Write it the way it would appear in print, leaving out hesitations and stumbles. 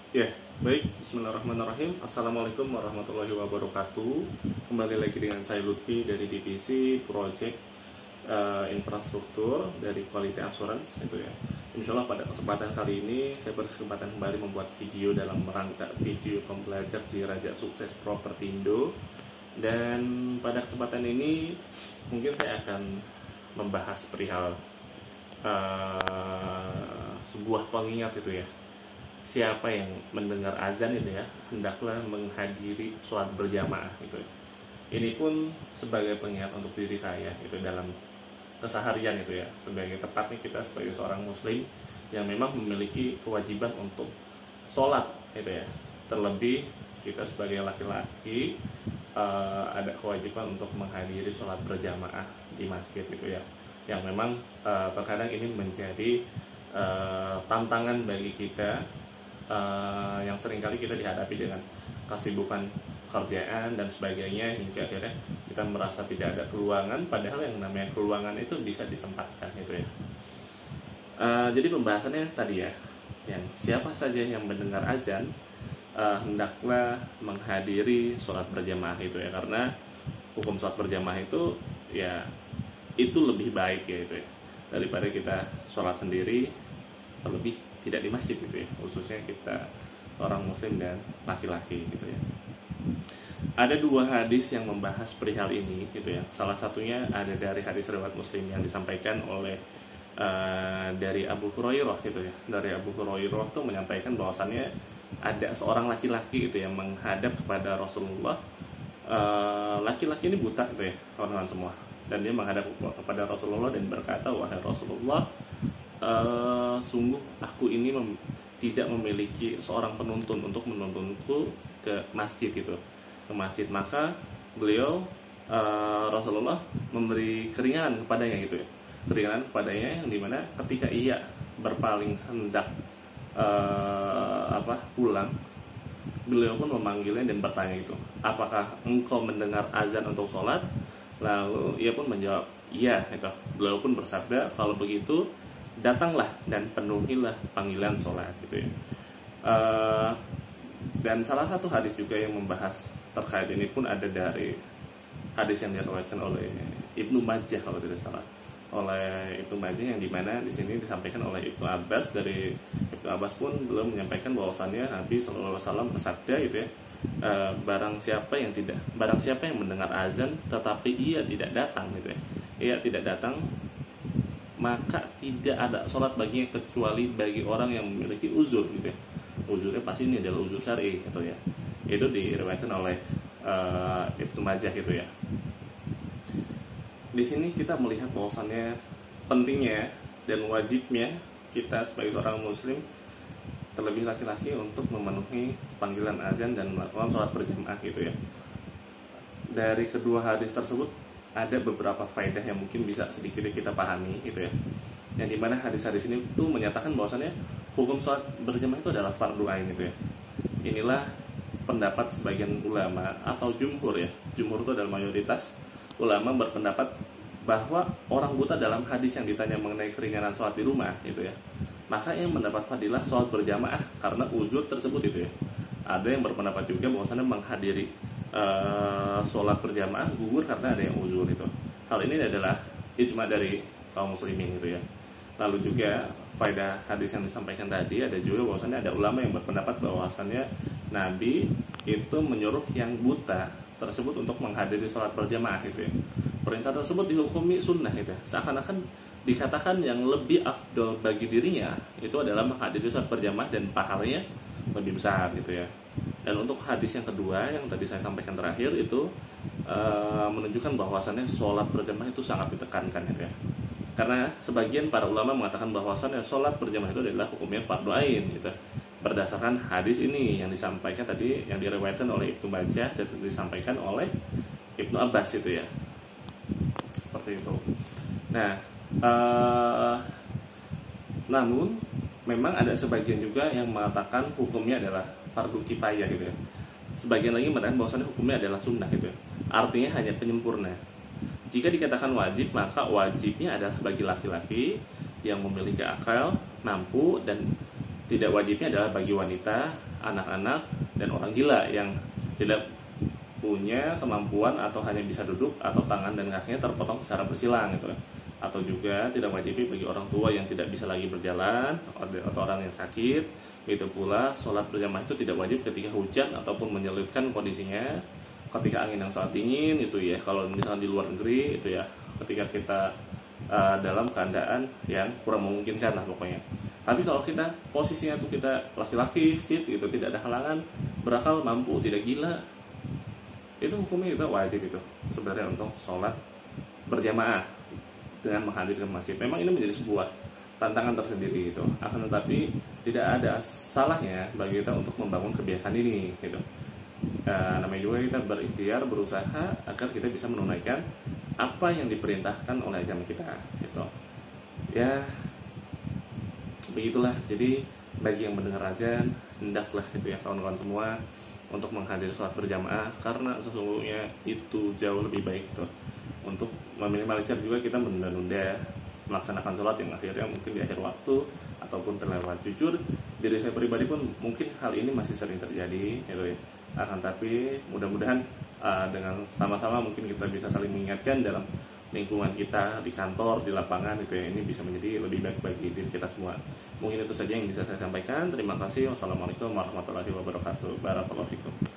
Ya, baik. Bismillahirrahmanirrahim. Assalamualaikum warahmatullahi wabarakatuh. Kembali lagi dengan saya Lutfi dari divisi Project Infrastruktur dari Quality Assurance itu ya. Insya Allah pada kesempatan kali ini saya berkesempatan kembali membuat video dalam rangka video pembelajar di Raja Sukses Propertindo. Dan pada kesempatan ini mungkin saya akan membahas perihal sebuah pengingat itu ya. Siapa yang mendengar azan itu ya, hendaklah menghadiri sholat berjamaah gitu. Ini pun sebagai pengingat untuk diri saya itu dalam keseharian itu ya, sebagai tepatnya kita sebagai seorang muslim yang memang memiliki kewajiban untuk sholat itu ya. Terlebih kita sebagai laki-laki ada kewajiban untuk menghadiri sholat berjamaah di masjid itu ya, yang memang terkadang ini menjadi tantangan bagi kita yang seringkali kita dihadapi dengan kesibukan pekerjaan dan sebagainya, hingga akhirnya kita merasa tidak ada keluangan, padahal yang namanya keluangan itu bisa disempatkan gitu ya. Jadi pembahasannya tadi ya, yang siapa saja yang mendengar azan hendaklah menghadiri sholat berjamaah itu ya, karena hukum sholat berjamaah itu ya itu lebih baik ya itu ya, daripada kita sholat sendiri, terlebih tidak di masjid itu ya, khususnya kita seorang muslim dan laki-laki gitu ya. Ada dua hadis yang membahas perihal ini gitu ya. Salah satunya ada dari hadis riwayat Muslim yang disampaikan oleh dari Abu Hurairah gitu ya. Dari Abu Hurairah tuh menyampaikan bahwasannya ada seorang laki-laki itu yang menghadap kepada Rasulullah. Laki-laki ini buta gitu ya, kawan-kawan semua. Dan dia menghadap kepada Rasulullah dan berkata, "Wahai Rasulullah, sungguh aku ini tidak memiliki seorang penuntun untuk menuntunku ke masjid itu, ke masjid." Maka beliau Rasulullah memberi keringanan kepadanya gitu ya, keringanan kepadanya yang dimana ketika ia berpaling hendak pulang, beliau pun memanggilnya dan bertanya itu, "Apakah engkau mendengar azan untuk sholat?" Lalu ia pun menjawab, "Iya." Itu beliau pun bersabda, "Kalau begitu datanglah dan penuhilah panggilan sholat." Gitu ya. Dan salah satu hadis juga yang membahas terkait ini pun ada dari hadis yang diriwayatkan oleh Ibnu Majah kalau tidak salah, oleh Ibnu Majah, yang dimana di sini disampaikan oleh Ibnu Abbas. Dari Ibnu Abbas pun belum menyampaikan bahwasannya Nabi SAW bersabda itu ya, barang siapa yang mendengar azan tetapi ia tidak datang gitu ya, ia tidak datang, maka tidak ada sholat baginya kecuali bagi orang yang memiliki uzur gitu ya. Uzurnya pasti ini adalah uzur syar'i gitu ya. Itu diriwayatkan oleh Ibnu Majah gitu ya. Di sini kita melihat bahwasannya pentingnya dan wajibnya kita sebagai seorang muslim, terlebih laki-laki, untuk memenuhi panggilan azan dan melakukan sholat berjamaah gitu ya. Dari kedua hadis tersebut ada beberapa faedah yang mungkin bisa sedikit kita pahami gitu ya, yang dimana hadis-hadis ini tuh menyatakan bahwasannya hukum sholat berjamaah itu adalah fardu ain gitu ya. Inilah pendapat sebagian ulama atau jumhur ya. Jumhur itu adalah mayoritas ulama berpendapat bahwa orang buta dalam hadis yang ditanya mengenai keringanan sholat di rumah gitu ya, maka yang mendapat fadilah sholat berjamaah karena uzur tersebut itu ya. Ada yang berpendapat juga bahwasannya menghadiri sholat berjamaah gugur karena ada yang uzur itu. Hal ini adalah ijma dari kaum muslimin gitu ya. Lalu juga faedah hadis yang disampaikan tadi, ada juga bahwasannya ada ulama yang berpendapat bahwasannya Nabi itu menyuruh yang buta tersebut untuk menghadiri sholat berjamaah gitu ya. Perintah tersebut dihukumi sunnah gitu ya. Seakan-akan dikatakan yang lebih afdol bagi dirinya itu adalah menghadiri sholat berjamaah dan pahalanya lebih besar gitu ya. Dan untuk hadis yang kedua yang tadi saya sampaikan terakhir itu menunjukkan bahwasannya sholat berjamaah itu sangat ditekankan gitu ya. Karena sebagian para ulama mengatakan bahwasannya sholat berjamaah itu adalah hukumnya fardu ain gitu, berdasarkan hadis ini yang disampaikan tadi, yang diriwayatkan oleh Ibnu Majah dan disampaikan oleh Ibnu Abbas itu ya. Seperti itu. Nah, namun memang ada sebagian juga yang mengatakan hukumnya adalah fardu kifayah gitu ya. Sebagian lagi mengatakan bahwasannya hukumnya adalah sunnah gitu ya. Artinya hanya penyempurna. Jika dikatakan wajib, maka wajibnya adalah bagi laki-laki yang memiliki akal, mampu, dan tidak wajibnya adalah bagi wanita anak-anak dan orang gila yang tidak punya kemampuan atau hanya bisa duduk atau tangan dan kakinya terpotong secara bersilang gitu. Atau juga tidak wajib bagi orang tua yang tidak bisa lagi berjalan atau orang yang sakit. Begitu pula sholat berjamaah itu tidak wajib ketika hujan ataupun menyulitkan kondisinya, ketika angin yang sangat dingin itu ya, kalau misalnya di luar negeri itu ya, ketika kita dalam keadaan yang kurang memungkinkan lah pokoknya. Tapi kalau kita posisinya tuh kita laki-laki fit gitu, tidak ada halangan, berakal, mampu, tidak gila, itu hukumnya kita wajib itu sebenarnya untuk sholat berjamaah dengan menghadirkan masjid. Memang ini menjadi sebuah tantangan tersendiri gitu, akan tetapi tidak ada salahnya bagi kita untuk membangun kebiasaan ini gitu. Namanya juga kita berikhtiar, berusaha agar kita bisa menunaikan apa yang diperintahkan oleh agama kita gitu. Ya begitulah. Jadi bagi yang mendengar azan, hendaklah itu ya kawan-kawan semua untuk menghadiri sholat berjamaah, karena sesungguhnya itu jauh lebih baik gitu, untuk meminimalisir juga kita menunda-nunda melaksanakan sholat yang akhirnya mungkin di akhir waktu ataupun terlewat. Jujur diri saya pribadi pun mungkin hal ini masih sering terjadi gitu ya. Akan tapi mudah-mudahan dengan sama-sama mungkin kita bisa saling mengingatkan dalam lingkungan kita, di kantor, di lapangan itu ya, ini bisa menjadi lebih baik bagi diri kita semua. Mungkin itu saja yang bisa saya sampaikan. Terima kasih. Wassalamualaikum warahmatullahi wabarakatuh. Barakallahu fikum.